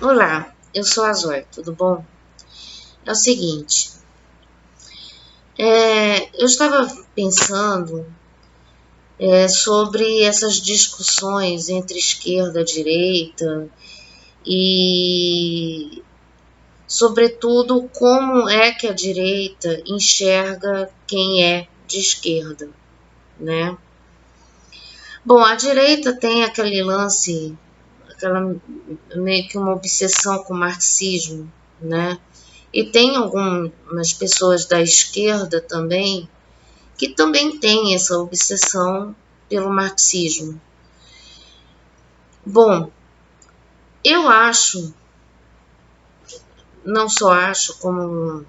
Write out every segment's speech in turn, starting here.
Olá, eu sou a Zoe, tudo bom? É o seguinte, eu estava pensando sobre essas discussões entre esquerda e direita e, sobretudo, como é que a direita enxerga quem é de esquerda, né? Bom, a direita tem aquele lance, meio que uma obsessão com o marxismo, né? E tem algumas pessoas da esquerda também que também têm essa obsessão pelo marxismo. Bom, eu acho, não só acho, como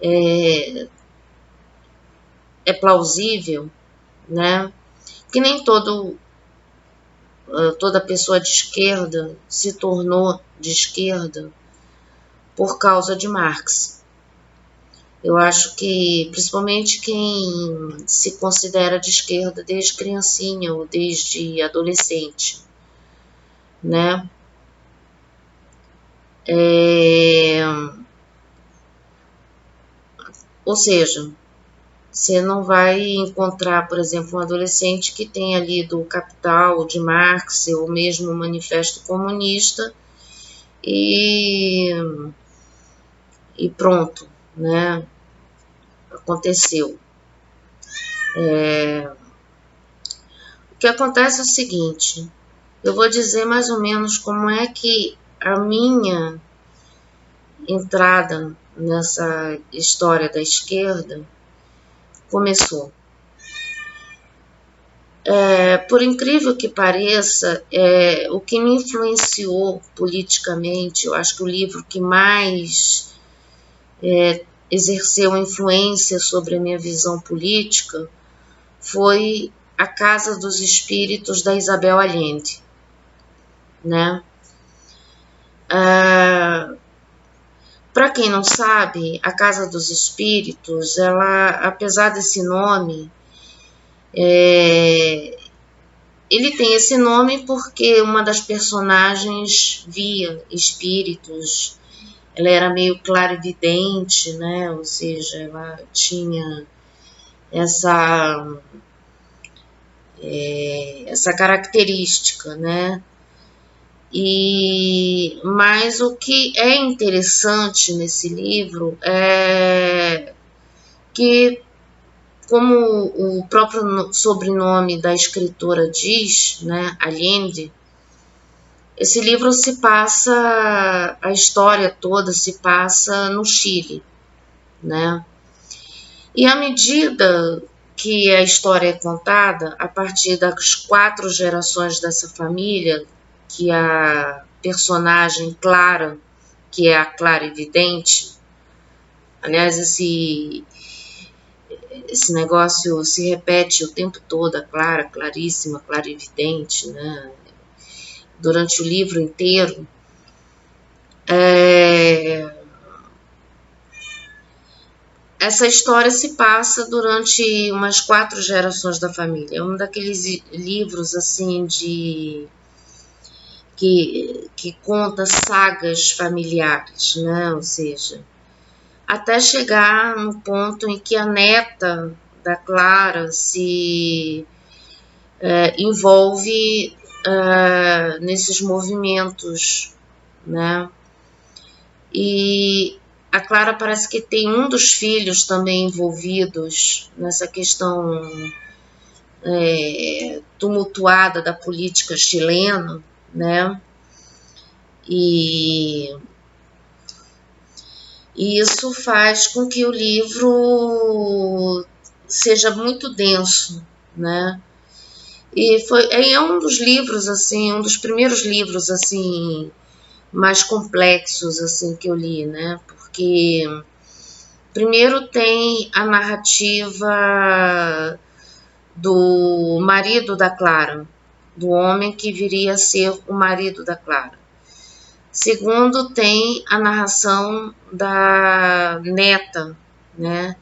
é plausível, né, que nem toda pessoa de esquerda se tornou de esquerda por causa de Marx. Eu acho que, principalmente quem se considera de esquerda desde criancinha ou desde adolescente, né? Ou seja, você não vai encontrar, por exemplo, um adolescente que tenha lido o Capital de Marx ou mesmo o Manifesto Comunista e, e pronto, né? Aconteceu. O que acontece é o seguinte, eu vou dizer mais ou menos como é que a minha entrada nessa história da esquerda começou. Por incrível que pareça, o que me influenciou politicamente, eu acho que o livro que mais exerceu influência sobre a minha visão política foi A Casa dos Espíritos, da Isabel Allende, né? Para quem não sabe, A Casa dos Espíritos, ela, apesar desse nome, ele tem esse nome porque uma das personagens via espíritos, ela era meio clarividente, né? Ou seja, ela tinha essa característica, né? Mas o que é interessante nesse livro é que, como o próprio sobrenome da escritora diz, né, Allende, esse livro se passa, a história toda se passa no Chile, né? E à medida que a história é contada, a partir das 4 gerações dessa família, que a personagem Clara, que é a Clara Evidente, aliás, esse negócio se repete o tempo todo, a Clara, claríssima, clarividente, né? Durante o livro inteiro. Essa história se passa durante umas 4 gerações da família. É um daqueles livros assim que conta sagas familiares, né? Ou seja, até chegar no ponto em que a neta da Clara se envolve nesses movimentos, né? E a Clara parece que tem um dos filhos também envolvidos nessa questão tumultuada da política chilena, né? E isso faz com que o livro seja muito denso, né? E é um dos livros, assim, um dos primeiros livros, assim, mais complexos, assim, que eu li, né? Porque primeiro tem a narrativa do marido da Clara, do homem que viria a ser o marido da Clara. Segundo, tem a narração da neta, né?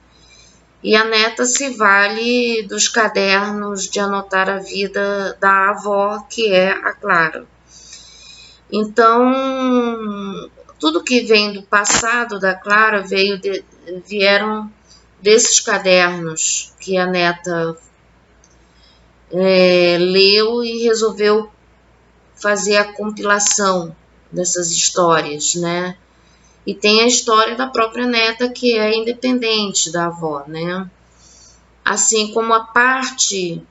E a neta se vale dos cadernos de anotar a vida da avó, que é a Clara. Então, tudo que vem do passado da Clara vieram desses cadernos que a neta leu e resolveu fazer a compilação dessas histórias, né? E tem a história da própria neta, que é independente da avó, né? Assim como a parte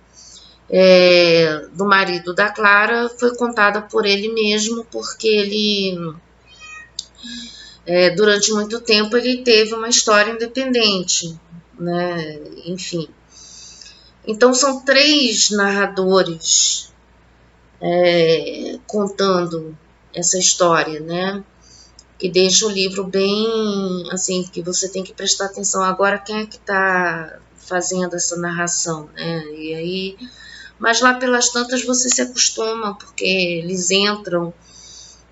do marido da Clara foi contada por ele mesmo, porque ele, durante muito tempo, ele teve uma história independente, né? Enfim. Então são 3 narradores contando essa história, né? Que deixa o livro bem, assim, que você tem que prestar atenção agora quem é que está fazendo essa narração, né? E aí, mas lá pelas tantas você se acostuma, porque eles entram,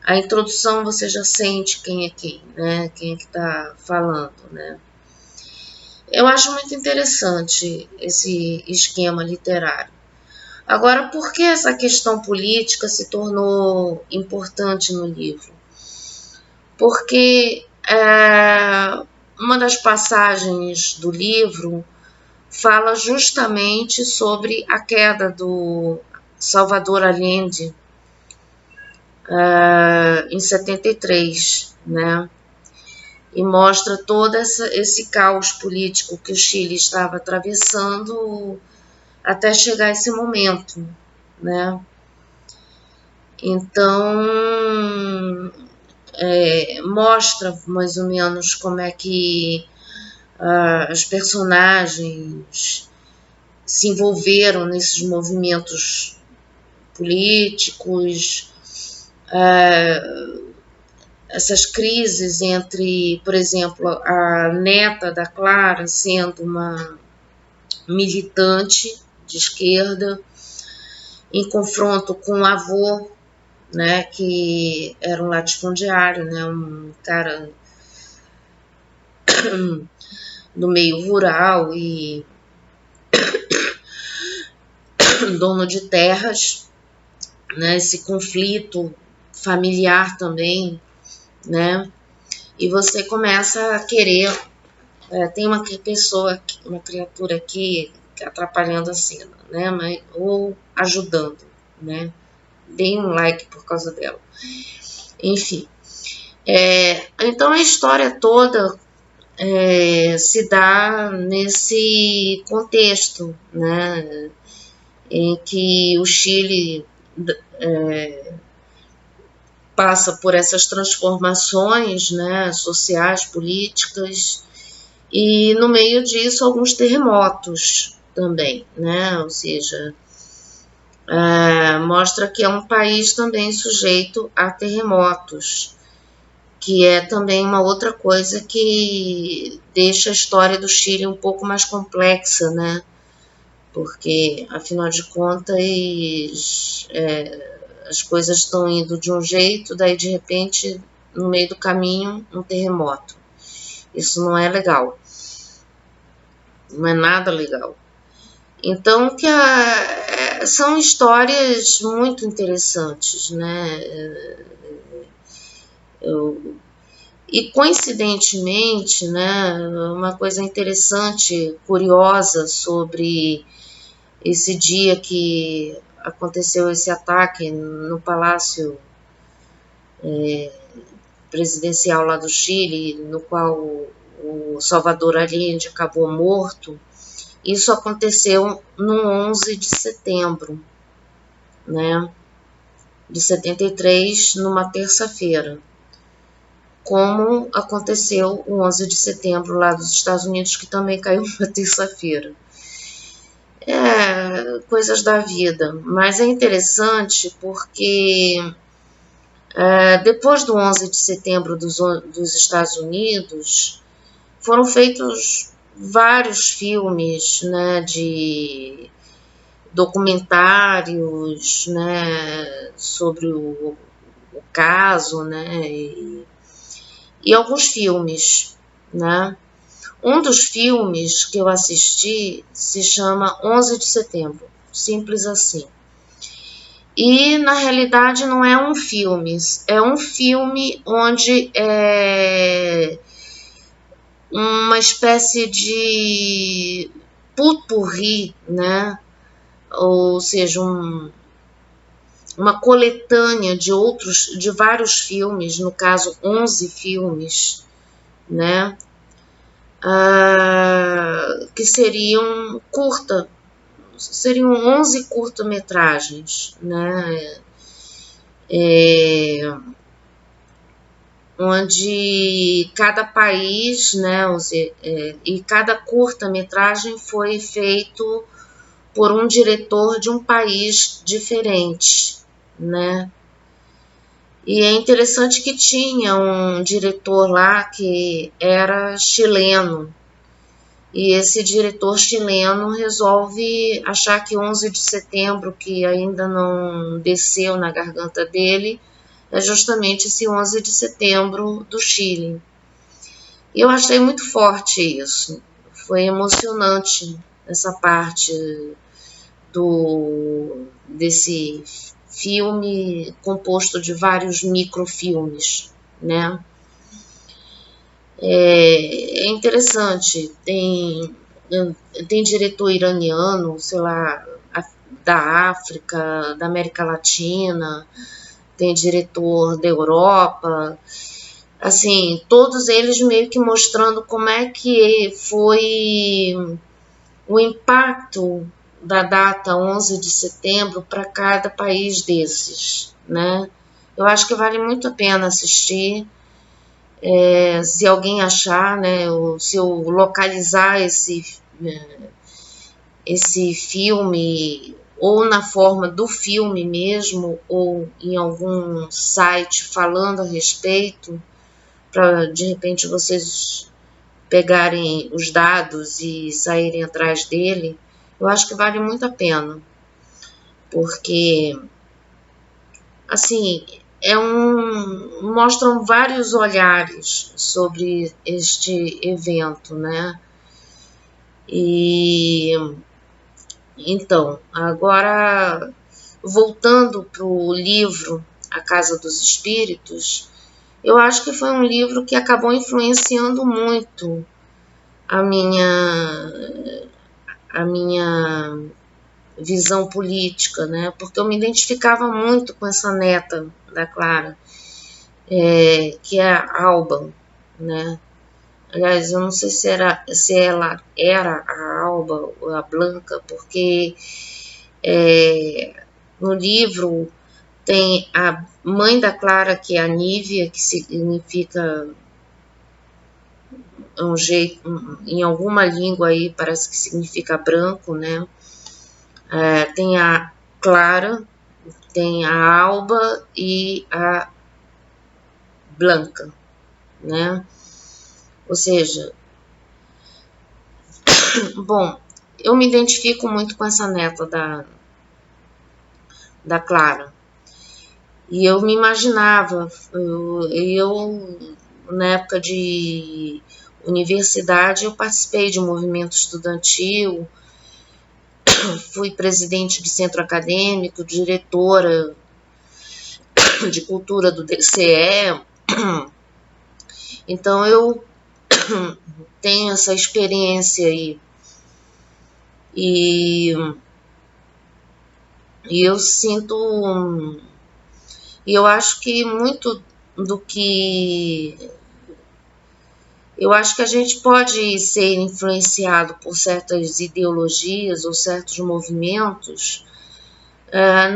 a introdução você já sente quem é quem, né? Quem é que está falando, né? Eu acho muito interessante esse esquema literário. Agora, por que essa questão política se tornou importante no livro? Porque uma das passagens do livro fala justamente sobre a queda do Salvador Allende em 73, né? E mostra todo esse caos político que o Chile estava atravessando até chegar esse momento, né? Então, mostra mais ou menos como é que os personagens se envolveram nesses movimentos políticos, essas crises entre, por exemplo, a neta da Clara sendo uma militante de esquerda, em confronto com o avô, né, que era um latifundiário, né, um cara do meio rural e dono de terras, né, esse conflito familiar também, né, e você começa a querer, tem uma pessoa, uma criatura aqui atrapalhando a cena, né, ou ajudando, né, dei um like por causa dela, enfim. Então a história toda se dá nesse contexto, né, em que o Chile passa por essas transformações, né, sociais, políticas, e no meio disso alguns terremotos também, né, ou seja, mostra que é um país também sujeito a terremotos, que é também uma outra coisa que deixa a história do Chile um pouco mais complexa, né? Porque, afinal de contas, as coisas estão indo de um jeito, daí de repente, no meio do caminho, um terremoto. Isso não é legal. Não é nada legal. Então, são histórias muito interessantes, né? E coincidentemente, né, uma coisa interessante, curiosa sobre esse dia que aconteceu esse ataque no Palácio Presidencial lá do Chile, no qual o Salvador Allende acabou morto, isso aconteceu no 11 de setembro, né, de 73, numa terça-feira, como aconteceu o 11 de setembro lá dos Estados Unidos, que também caiu numa terça-feira. Coisas da vida, mas é interessante porque depois do 11 de setembro dos Estados Unidos, foram feitos vários filmes, né, de documentários, né, sobre o caso, né, e alguns filmes, né. Um dos filmes que eu assisti se chama 11 de setembro, simples assim. E na realidade não é um filme, é um filme onde é uma espécie de putpurri, né? Ou seja, uma coletânea de vários filmes, no caso 11 filmes, né? Que seriam 11 curta-metragens, né? Onde cada país, né, e cada curta-metragem foi feito por um diretor de um país diferente, né? E é interessante que tinha um diretor lá que era chileno, e esse diretor chileno resolve achar que 11 de setembro, que ainda não desceu na garganta dele, é justamente esse 11 de setembro do Chile. E eu achei muito forte isso. Foi emocionante essa parte desse filme composto de vários microfilmes, né? É interessante, tem diretor iraniano, sei lá, da África, da América Latina, tem diretor da Europa, assim, todos eles meio que mostrando como é que foi o impacto da data 11 de setembro para cada país desses, né? Eu acho que vale muito a pena assistir. Se alguém achar, né, ou se eu localizar esse filme ou na forma do filme mesmo, ou em algum site falando a respeito, para de repente vocês pegarem os dados e saírem atrás dele, eu acho que vale muito a pena, porque assim mostram vários olhares sobre este evento, né? E então, agora voltando para o livro A Casa dos Espíritos, eu acho que foi um livro que acabou influenciando muito a minha visão política, né? Porque eu me identificava muito com essa neta da Clara, que é a Alba, né? Aliás, eu não sei se ela era a Alba ou a Blanca, porque no livro tem a mãe da Clara, que é a Nívia, que significa um jeito, em alguma língua aí parece que significa branco, né? Tem a Clara, tem a Alba e a Blanca, né? Ou seja, bom, eu me identifico muito com essa neta da Clara. E eu me imaginava, na época de universidade, eu participei de um movimento estudantil, fui presidente de centro acadêmico, diretora de cultura do DCE, então eu tenho essa experiência aí. E eu sinto, e eu acho que muito do que eu acho que a gente pode ser influenciado por certas ideologias ou certos movimentos,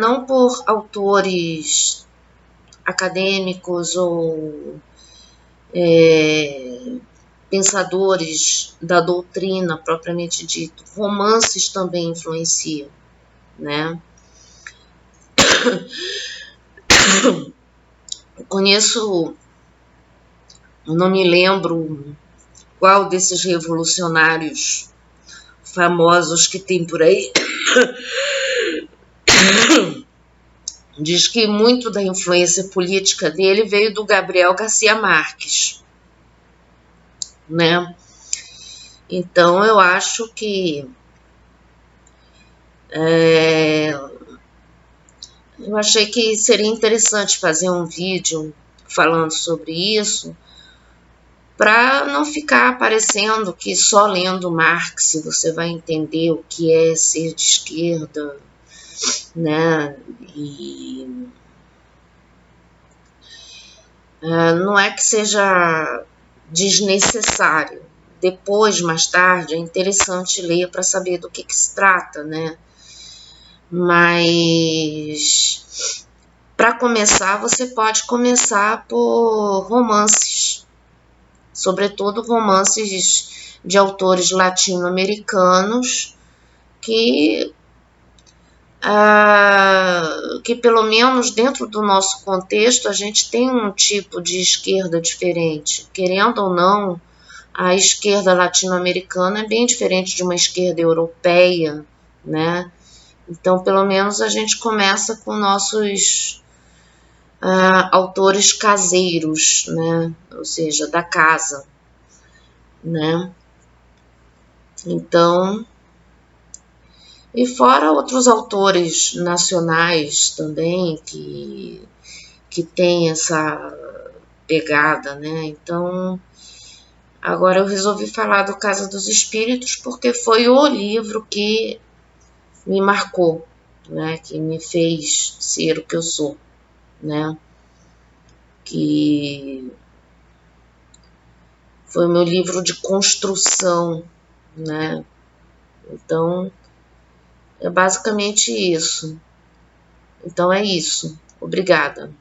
não por autores acadêmicos ou pensadores da doutrina propriamente dito. Romances também influenciam, né? Eu não me lembro qual desses revolucionários famosos que tem por aí, diz que muito da influência política dele veio do Gabriel Garcia Marques, né? Então eu acho que Eu achei que seria interessante fazer um vídeo falando sobre isso, para não ficar parecendo que só lendo Marx você vai entender o que é ser de esquerda, né? E não é que seja desnecessário. Depois, mais tarde, é interessante ler para saber do que se trata, né? Mas para começar, você pode começar por romances, sobretudo romances de autores latino-americanos que, que pelo menos dentro do nosso contexto a gente tem um tipo de esquerda diferente. Querendo ou não, a esquerda latino-americana é bem diferente de uma esquerda europeia, né? Então, pelo menos a gente começa com nossos autores caseiros, né? Ou seja, da casa, né? Então, e fora outros autores nacionais também que tem essa pegada, né? Então, agora eu resolvi falar do Casa dos Espíritos porque foi o livro que me marcou, né? Que me fez ser o que eu sou, né? Que foi o meu livro de construção, né? Então, é basicamente isso. Então é isso. Obrigada.